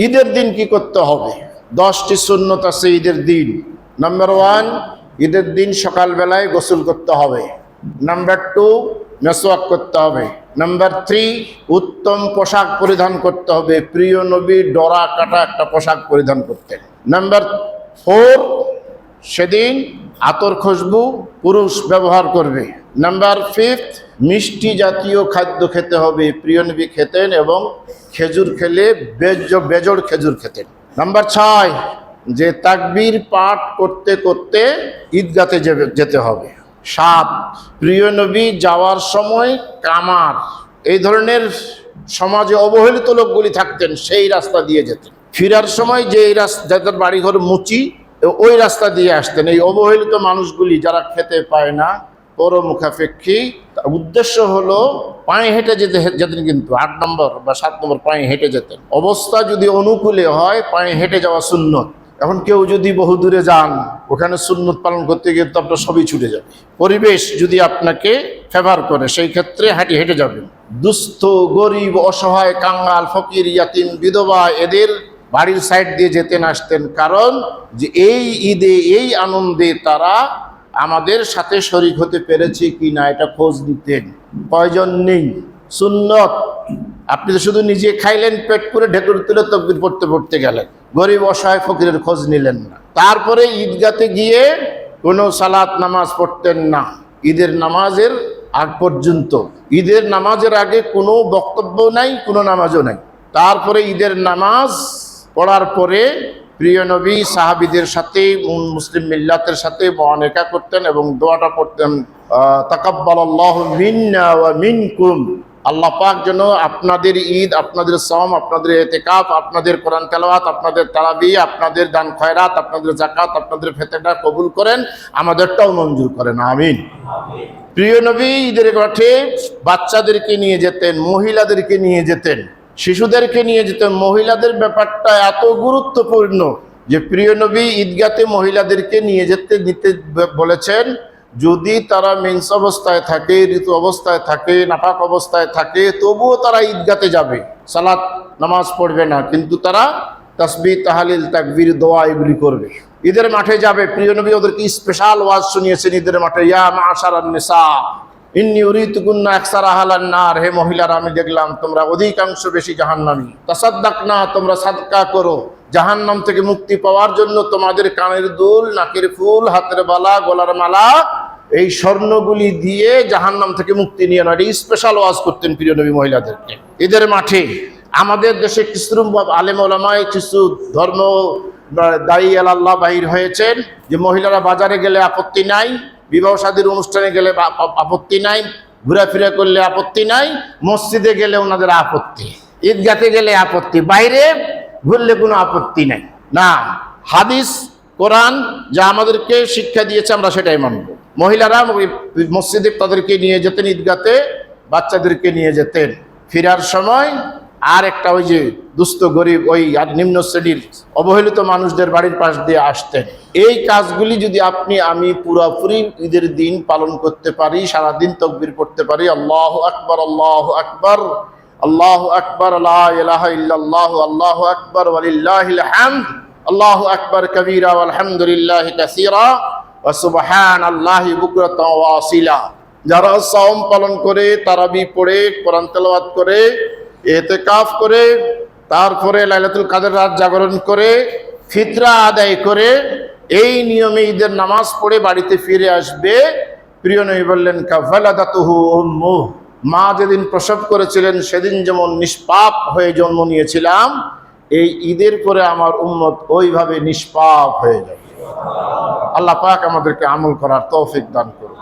ঈদের দিন কি করতে হবে? 10টি সুন্নত আছে ঈদের দিন। নাম্বার 1, ঈদের দিন সকালবেলায় গোসল করতে হবে। নাম্বার 2, মেসওয়াক করতে হবে। নাম্বার 3, উত্তম পোশাক পরিধান করতে হবে। প্রিয় নবী ডরা কাটা একটা পোশাক পরিধান করতেন। নাম্বার 4, সেদিন আতর খুশবু পুরুষ ব্যবহার করবে। নাম্বার 5, মিষ্টি জাতীয় খাদ্য খেতে হবে। প্রিয় নবী খেতেন এবং খেজুর খেলে বেজোড় খেজুর খেতেন। নাম্বার 6, যে তাকবীর পাঠ করতে করতে ঈদগাতে যেতে হবে। 7, প্রিয় নবী যাওয়ার সময় কামার, এই ধরনের সমাজে অবহেলিত লোকগুলি থাকতেন, সেই রাস্তা দিয়ে যেতেন। ফিরার সময় যে এই রাস্তা, যাদের বাড়িঘর মুচি, ওই রাস্তা দিয়ে আসতেন। এই অবহেলিত মানুষগুলি যারা খেতে পায় না, পরমুখাপেক্ষী, উদ্দেশ্য হলো পায়ে হেঁটে যেতেন, কিন্তু 8 নম্বর বা 7 নম্বর পায়ে হেঁটে যেতেন। অবস্থা যদি অনুকূলে হয় পায়ে হেঁটে যাওয়া সুন্নত। এখন কেউ যদি বহু দূরে যান, ওখানে সুন্নত পালন করতে গিয়ে তো আপনার সবই ছুটে যাবে। পরিবেশ যদি আপনাকে ফেভার করে, সেই ক্ষেত্রে হাঁটি হেঁটে যাবেন। দুস্থ, গরিব, অসহায়, কাঙ্গাল, ফকির, ইয়াতিম, বিধবা, এদের বাড়ির সাইড দিয়ে যেতেন আসতেন, কারণ যে এই ঈদে, এই আনন্দে তারা আমাদের সাথে শরীক হতে পেরেছে কি না এটা খোঁজ নিতেন। প্রয়োজন নেই, সুন্নত। আপনি তো শুধু নিজে খাইলেন, পেট করে ঢেকুর তুলে তাকবীর পড়তে পড়তে গেলেন, গরিব অসহায় ফকিরের খোঁজ নিলেন না। তারপরে ঈদগাতে গিয়ে কোনো সালাত নামাজ পড়তেন না ঈদের নামাজের আগ পর্যন্ত। ঈদের নামাজের আগে কোনো বক্তব্য নাই, কোনো নামাজও নাই। তারপরে ঈদের নামাজ পড়ার পরে প্রিয় নবী সাহাবীদের সাথে, মুসলিম মিল্লাতের সাথে মুআনাকা করতেন এবং দোয়াটা পড়তেন, তাকাব্বালাল্লাহু মিন্না ওয়া মিনকুম। আল্লাহ পাক যেন আপনাদের ঈদ, আপনাদের সওম, আপনাদের ইতিকাফ, আপনাদের কোরআন তেলাওয়াত, আপনাদের তারাবি, আপনাদের দান খয়রাত, আপনাদের যাকাত, আপনাদের ফিতরটা কবুল করেন, আমাদেরটাও মঞ্জুর করেন, আমিন। প্রিয় নবী ঈদের মাঠে বাচ্চাদেরকে নিয়ে যেতেন, মহিলাদেরকে নিয়ে যেতেন, শিশুদেরকে নিয়ে যেতেন। মহিলাদের ব্যাপারটা এত গুরুত্বপূর্ণ যে প্রিয় নবী ঈদগাতে মহিলাদেরকে নিয়ে দিতে বলেছেন। যদি তারা মেন্স অবস্থায় থাকে, ঋতু অবস্থায় থাকে, নাপাক অবস্থায় থাকে, তবুও তারা ঈদগাতে যাবে। সালাত নামাজ পড়বে না, কিন্তু তারা তাসবিহ, তাহলিল, তাকবীর, দোয়া এগুলি করবে। ঈদের মাঠে যাবে। প্রিয় নবী ওদেরকে স্পেশাল ওয়াজ শুনিয়েছেন ঈদের মাঠে, ইয়া মা'শারান নিসা ইন্নী উরিতুকুন্না আকসারা আহলান নার, হে মহিলারা আমি দেখলাম তোমরা অধিকাংশ বেশি জাহান্নামী। তাসাদ্দাকনা, তোমরা সাদকা করো। জাহান্নাম থেকে মুক্তি পাওয়ার জন্য তোমাদের কানের দুল, নাকের ফুল, হাতের বালা, গলার মালা, এই স্বর্ণগুলি দিয়ে জাহান্নাম থেকে মুক্তি নিয়ে না। এই স্পেশাল ওয়াজ করতেন প্রিয় নবী মহিলাদেরকে ঈদের মাঠে। আমাদের দেশে কিছু আলেম ওলামায়ে, কিছু ধর্ম দায়ী আল্লাহ বাহির হয়েছেন যে মহিলারা বাজারে গেলে আপত্তি নাই, বিবাহ শাদীর অনুষ্ঠানে গেলে আপত্তি নাই, ঘোরাফেরা করলে আপত্তি নাই, মসজিদে গেলে ওনাদের আপত্তি, ঈদগাতে গেলে আপত্তি, বাইরে ঘুরলে কোনো আপত্তি নাই। না, হাদিস কোরআন যা আমাদেরকে শিক্ষা দিয়েছে আমরা সেটাই মানব। মহিলারা মসজিদে তাদেরকে নিয়ে যেতেন, ঈদগাতে বাচ্চাদেরকে নিয়ে যেতেন। ফেরার সময় আর একটা ওই যে দুস্থ, গরিব, ওই নিম্ন শ্রেণীর অবহেলিত মানুষদের বাড়ির পাশ দিয়ে আসতেন। এই কাজগুলি যদি আমি পুরোপুরি ঈদের দিন পালন করতে পারি, সারাদিন তাকবীর পড়তে পারি, আল্লাহু আকবার, আল্লাহু আকবার, আল্লাহু আকবার, লা ইলাহা ইল্লাল্লাহ, আল্লাহু আকবার ওয়া লিল্লাহিল হামদ, আল্লাহু আকবার কাবীরা ওয়ালহামদুলিল্লাহি কাসীরা ওয়া সুবহানাল্লাহি বুকরাতান ওয়া আসীলা। যারা সাওম পালন করে, তারাবি পড়ে, কোরআন তেলাওয়াত করে, ইতিকাফ করে, তারপরে লাইলাতুল কাদের রাত জাগরণ করে, ফিতরা আদায় করে, এই নিয়মে ঈদের নামাজ পড়ে বাড়িতে ফিরে আসবে। প্রিয় নবী বললেন, কাফালাদাতুহু উম্মুহ, মা যেদিন প্রসব করেছিলেন সেদিন যেমন নিষ্পাপ হয়ে জন্ম নিয়েছিলাম, এই ঈদের পরে আমার উম্মত ওইভাবে নিষ্পাপ হয়ে যাবে। আল্লাহ পাক আমাদেরকে আমল করার তৌফিক দান করুন।